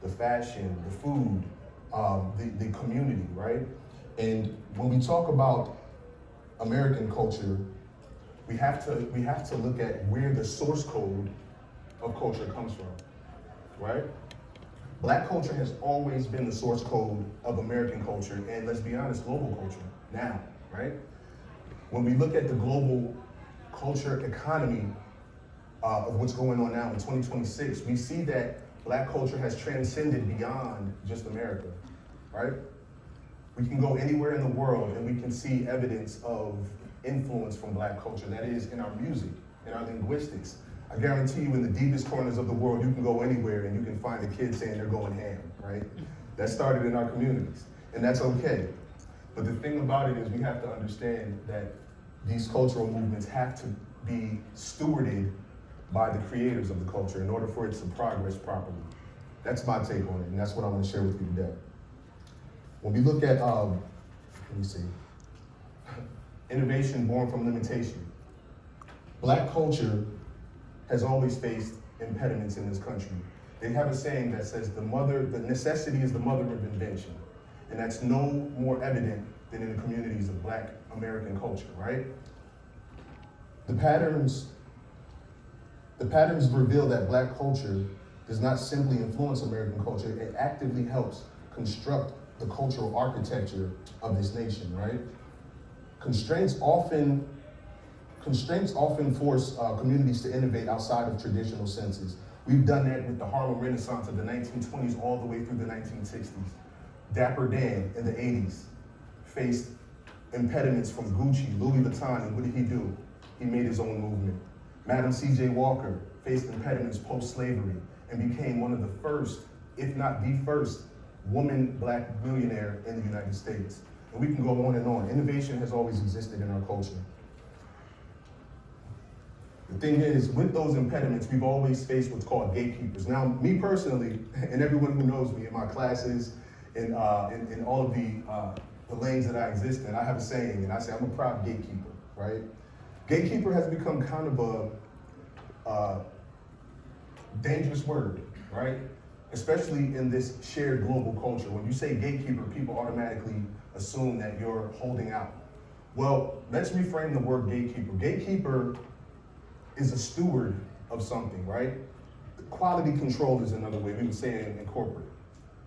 the fashion, the food, the community, right? And when we talk about American culture, we have to look at where the source code of culture comes from, right? Black culture has always been the source code of American culture, and let's be honest, global culture now, right? When we look at the global culture economy of what's going on now in 2026, we see that Black culture has transcended beyond just America, right? We can go anywhere in the world and we can see evidence of influence from Black culture. That is in our music, in our linguistics. I guarantee you in the deepest corners of the world, you can go anywhere and you can find a kid saying they're going ham, right? That started in our communities, and that's okay. But the thing about it is we have to understand that these cultural movements have to be stewarded by the creators of the culture in order for it to progress properly. That's my take on it, and that's what I want to share with you today. When we look at, innovation born from limitation. Black culture has always faced impediments in this country. They have a saying that says the necessity is the mother of invention. And that's no more evident than in the communities of Black American culture, right? The patterns reveal that Black culture does not simply influence American culture, it actively helps construct the cultural architecture of this nation, right? Constraints often force communities to innovate outside of traditional senses. We've done that with the Harlem Renaissance of the 1920s all the way through the 1960s. Dapper Dan in the 80s faced impediments from Gucci, Louis Vuitton, and what did he do? He made his own movement. Madam C.J. Walker faced impediments post-slavery and became one of the first, if not the first, woman Black millionaire in the United States. And we can go on and on. Innovation has always existed in our culture. The thing is, with those impediments, we've always faced what's called gatekeepers. Now, me personally, and everyone who knows me in my classes, in all of the lanes that I exist in, I have a saying, and I say I'm a proud gatekeeper, right? Gatekeeper has become kind of a dangerous word, right? Especially in this shared global culture. When you say gatekeeper, people automatically assume that you're holding out. Well, let's reframe the word gatekeeper. Gatekeeper is a steward of something, right? Quality control is another way we would say it in corporate.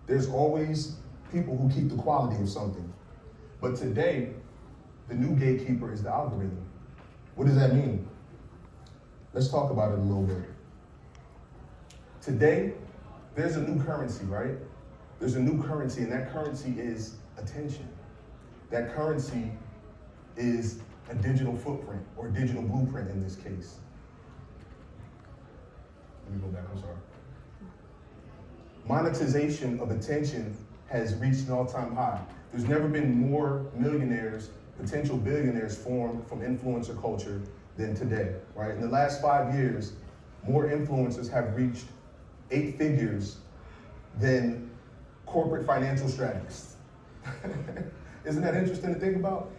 There's always people who keep the quality of something. But today, the new gatekeeper is the algorithm. What does that mean? Let's talk about it a little bit. Today, there's a new currency, right? There's a new currency, and that currency is attention. That currency is a digital footprint, or digital blueprint in this case. Let me go back, I'm sorry. Monetization of attention has reached an all-time high. There's never been more millionaires, potential billionaires formed from influencer culture than today, right? In the last 5 years, more influencers have reached 8 figures than corporate financial strategists. Isn't that interesting to think about?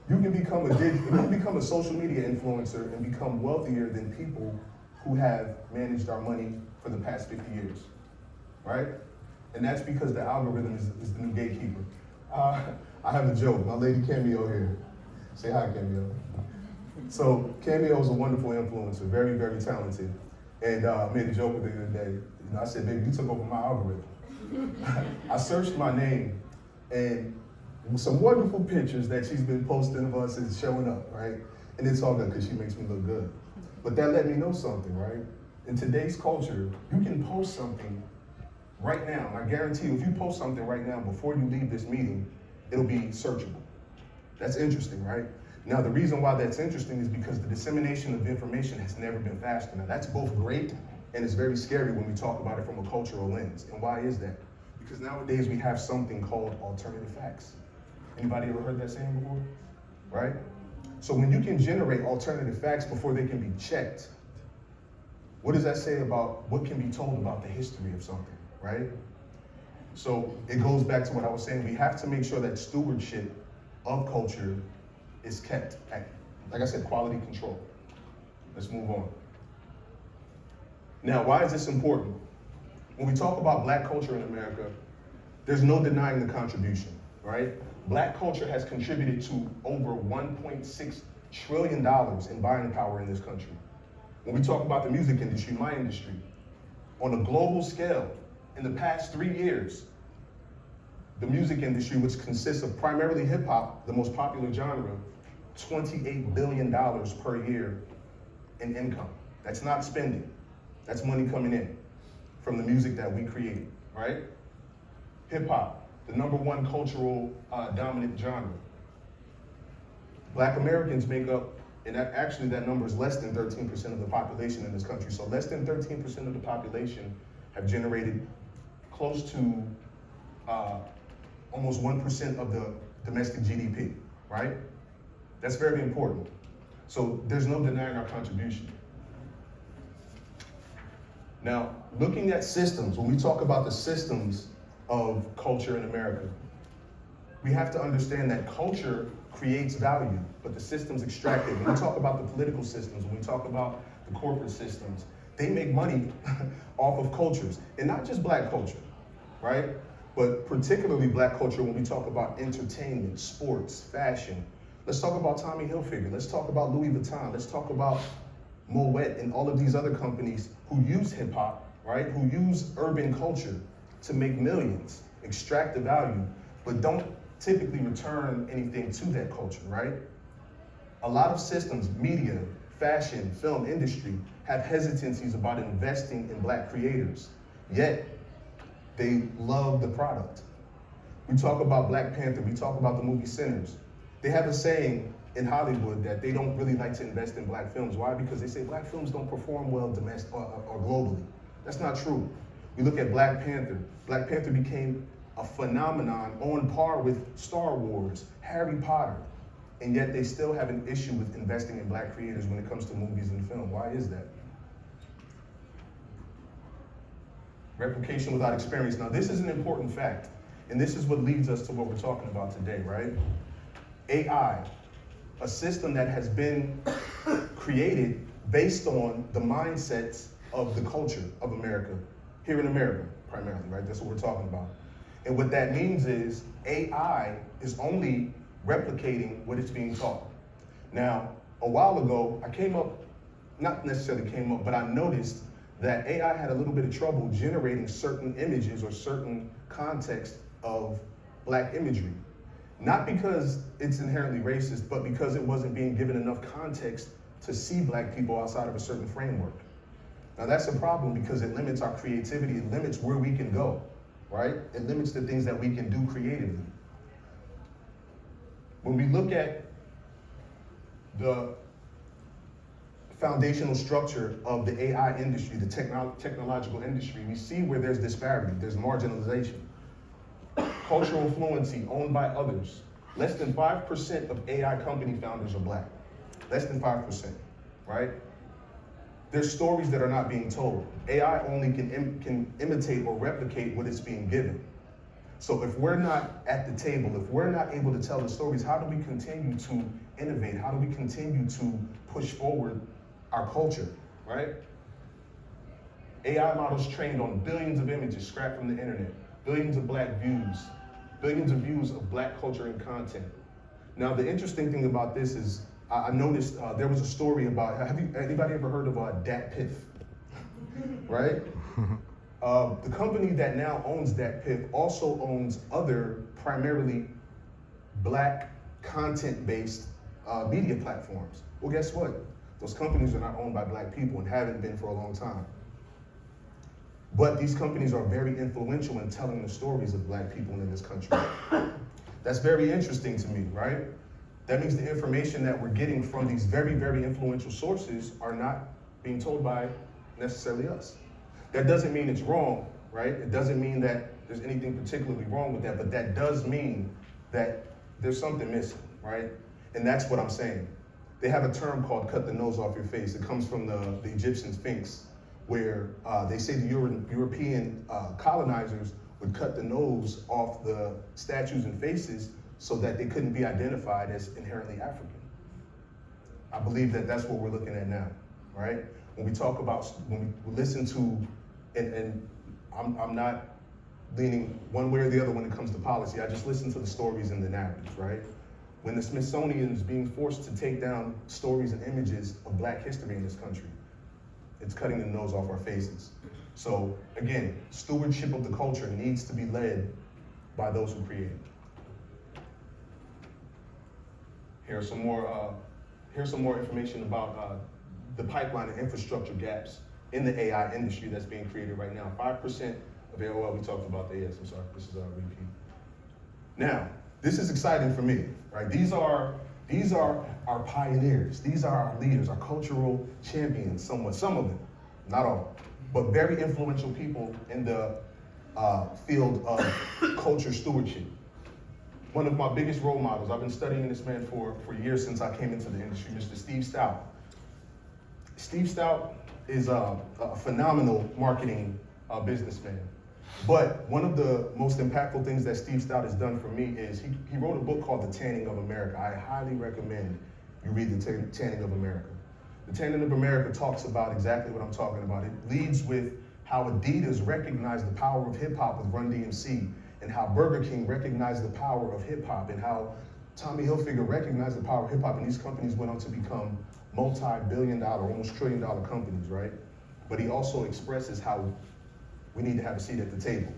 You can become a social media influencer and become wealthier than people who have managed our money for the past 50 years, right? And that's because the algorithm is the new gatekeeper. I have a joke. My lady Cameo here. Say hi, Cameo. So Cameo is a wonderful influencer, very, very talented. And I made a joke with her the other day. I said, baby, you took over my algorithm. I searched my name, and some wonderful pictures that she's been posting of us is showing up, right? And it's all good because she makes me look good. But that let me know something, right? In today's culture, you can post something right now. And I guarantee you, if you post something right now before you leave this meeting, it'll be searchable. That's interesting, right? Now, the reason why that's interesting is because the dissemination of information has never been faster. Now, that's both great and it's very scary when we talk about it from a cultural lens. And why is that? Because nowadays we have something called alternative facts. Anybody ever heard that saying before? Right? So when you can generate alternative facts before they can be checked, what does that say about what can be told about the history of something, right? So it goes back to what I was saying. We have to make sure that stewardship of culture is kept at, like I said, quality control. Let's move on. Now, why is this important? When we talk about black culture in America, there's no denying the contribution, right? Black culture has contributed to over $1.6 trillion in buying power in this country. When we talk about the music industry, my industry, on a global scale, in the past 3 years, the music industry, which consists of primarily hip hop, the most popular genre, $28 billion per year in income. That's not spending. That's money coming in from the music that we create, right? Hip hop, the #1 cultural dominant genre. Black Americans make up, and actually that number is less than 13% of the population in this country. So less than 13% of the population have generated close to almost 1% of the domestic GDP, right? That's very important. So there's no denying our contribution. Now, looking at systems, when we talk about the systems of culture in America, we have to understand that culture creates value, but the systems extract it. When we talk about the political systems, when we talk about the corporate systems, they make money off of cultures, and not just black culture, right? But particularly black culture when we talk about entertainment, sports, fashion. Let's talk about Tommy Hilfiger. Let's talk about Louis Vuitton. Let's talk about Moet and all of these other companies who use hip hop, right? Who use urban culture to make millions, extract the value, but don't typically return anything to that culture, right? A lot of systems, media, fashion, film industry, have hesitancies about investing in black creators, yet they love the product. We talk about Black Panther, we talk about the movie Sinners. They have a saying in Hollywood that they don't really like to invest in black films. Why? Because they say black films don't perform well domestic or globally. That's not true. We look at Black Panther. Black Panther became a phenomenon on par with Star Wars, Harry Potter, and yet they still have an issue with investing in black creators when it comes to movies and film. Why is that? Replication without experience. Now, this is an important fact, and this is what leads us to what we're talking about today, right? AI, a system that has been created based on the mindsets of the culture of America, here in America, primarily, right? That's what we're talking about. And what that means is AI is only replicating what it's being taught. Now, a while ago, I came up, not necessarily came up, but I noticed that AI had a little bit of trouble generating certain images or certain context of black imagery. Not because it's inherently racist, but because it wasn't being given enough context to see black people outside of a certain framework. Now that's a problem because it limits our creativity, it limits where we can go, right? It limits the things that we can do creatively. When we look at the foundational structure of the AI industry, the technological industry, we see where there's disparity, there's marginalization. Cultural fluency owned by others. Less than 5% of AI company founders are black. Less than 5%, right? There's stories that are not being told. AI only can imitate or replicate what is being given. So if we're not at the table, if we're not able to tell the stories, how do we continue to innovate? How do we continue to push forward our culture, right? AI models trained on billions of images scrapped from the internet, billions of black views, billions of views of black culture and content. Now, the interesting thing about this is I noticed there was a story about, anybody ever heard of Dat Piff, right? The company that now owns Dat Piff also owns other primarily black content-based media platforms. Well, guess what? Those companies are not owned by black people and haven't been for a long time. But these companies are very influential in telling the stories of black people in this country. That's very interesting to me, right? That means the information that we're getting from these very, very influential sources are not being told by necessarily us. That doesn't mean it's wrong, right? It doesn't mean that there's anything particularly wrong with that, but that does mean that there's something missing, right? And that's what I'm saying. They have a term called cut the nose off your face. It comes from the Egyptian Sphinx, where they say the European colonizers would cut the nose off the statues and faces so that they couldn't be identified as inherently African. I believe that that's what we're looking at now, right? When we talk about, when we listen to and I'm not leaning one way or the other when it comes to policy. I just listen to the stories and the narratives, right? When the Smithsonian is being forced to take down stories and images of Black history in this country, it's cutting the nose off our faces. So again, stewardship of the culture needs to be led by those who create it. Here's some more information about the pipeline and infrastructure gaps in the AI industry that's being created right now. 5% of AOL, we talked about the AS, I'm sorry, this is a repeat. Now, this is exciting for me, right? These are our pioneers. These are our leaders, our cultural champions, somewhat, some of them, not all, but very influential people in the field of culture stewardship. One of my biggest role models, I've been studying this man for years since I came into the industry, Mr. Steve Stout. Steve Stout is a phenomenal marketing businessman. But one of the most impactful things that Steve Stout has done for me is he wrote a book called The Tanning of America. I highly recommend you read The Tanning of America. The Tanning of America talks about exactly what I'm talking about. It leads with how Adidas recognized the power of hip hop with Run DMC, and how Burger King recognized the power of hip hop, and how Tommy Hilfiger recognized the power of hip hop, and these companies went on to become multi-billion-dollar, almost trillion-dollar companies, right? But he also expresses how we need to have a seat at the table.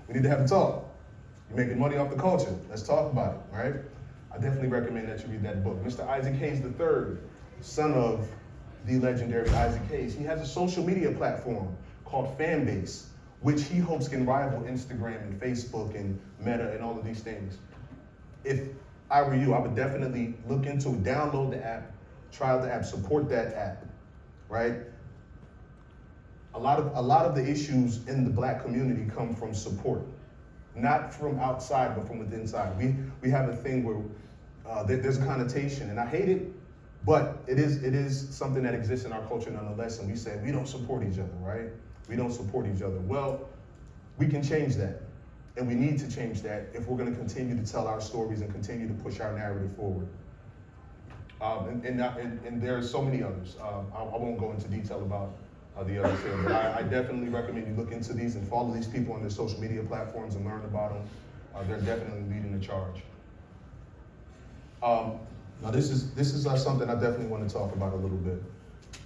We need to have a talk. You're making money off the culture. Let's talk about it, right? I definitely recommend that you read that book. Mr. Isaac Hayes III, son of the legendary Isaac Hayes, he has a social media platform called Fanbase, which he hopes can rival Instagram and Facebook and Meta and all of these things. If I were you, I would definitely look into it, download the app, try out the app, support that app, right? A lot of the issues in the Black community come from support, not from outside, but from within inside. We have a thing where there's a connotation, and I hate it, but it is something that exists in our culture nonetheless, and we say we don't support each other, right? We don't support each other. Well, we can change that, and we need to change that if we're going to continue to tell our stories and continue to push our narrative forward. And there are so many others. I won't go into detail about the others here, but I definitely recommend you look into these and follow these people on their social media platforms and learn about them. They're definitely leading the charge. Now this is something I definitely want to talk about a little bit.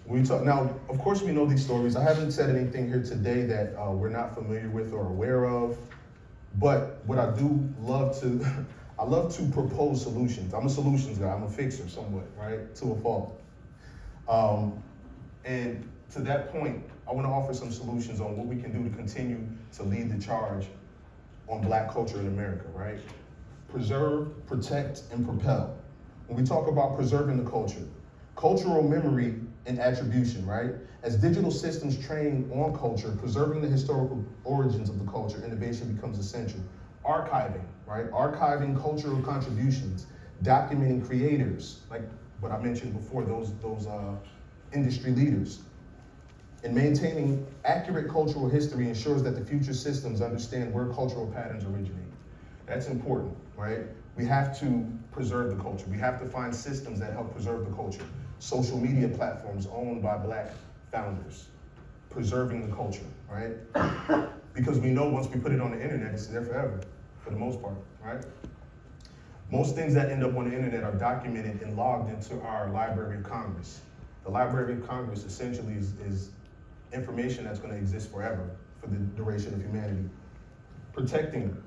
Now, of course we know these stories. I haven't said anything here today that we're not familiar with or aware of, but what I do love to, I love to propose solutions. I'm a solutions guy, I'm a fixer somewhat, right, to a fault. And to that point, I want to offer some solutions on what we can do to continue to lead the charge on Black culture in America, right? Preserve, protect, and propel. When we talk about preserving the culture, cultural memory and attribution, right? As digital systems train on culture, preserving the historical origins of the culture, innovation becomes essential. Archiving, right? Archiving cultural contributions, documenting creators, like what I mentioned before, those industry leaders. And maintaining accurate cultural history ensures that the future systems understand where cultural patterns originate. That's important, right? We have to preserve the culture. We have to find systems that help preserve the culture. Social media platforms owned by Black founders, preserving the culture, right? Because we know once we put it on the internet, it's there forever, for the most part, right? Most things that end up on the internet are documented and logged into our Library of Congress. The Library of Congress essentially is information that's going to exist forever for the duration of humanity. Protecting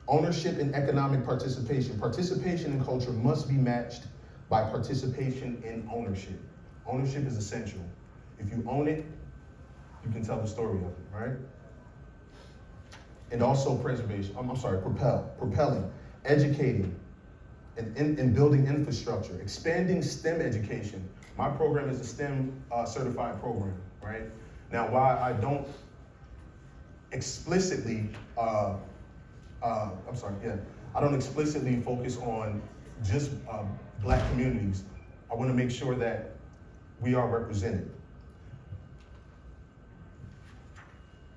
ownership and economic participation. Participation in culture must be matched by participation in ownership. Ownership is essential. If you own it, you can tell the story of it, right? And also propelling, educating, and building infrastructure, expanding STEM education. My program is a STEM certified program, right? Now, while I don't explicitly, I don't explicitly focus on just Black communities, I want to make sure that we are represented.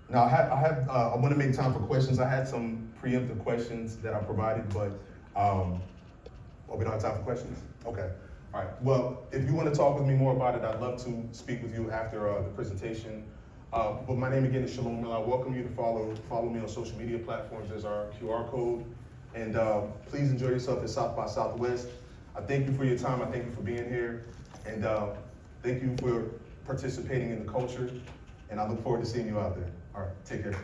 Now, I want to make time for questions. I had some preemptive questions that I provided, but we don't have time for questions? Okay. All right. Well, if you want to talk with me more about it, I'd love to speak with you after the presentation. But my name again is Shalom, and I welcome you to follow me on social media platforms. There's our QR code. And please enjoy yourself at South by Southwest. I thank you for your time. I thank you for being here. And thank you for participating in the culture. And I look forward to seeing you out there. All right, take care.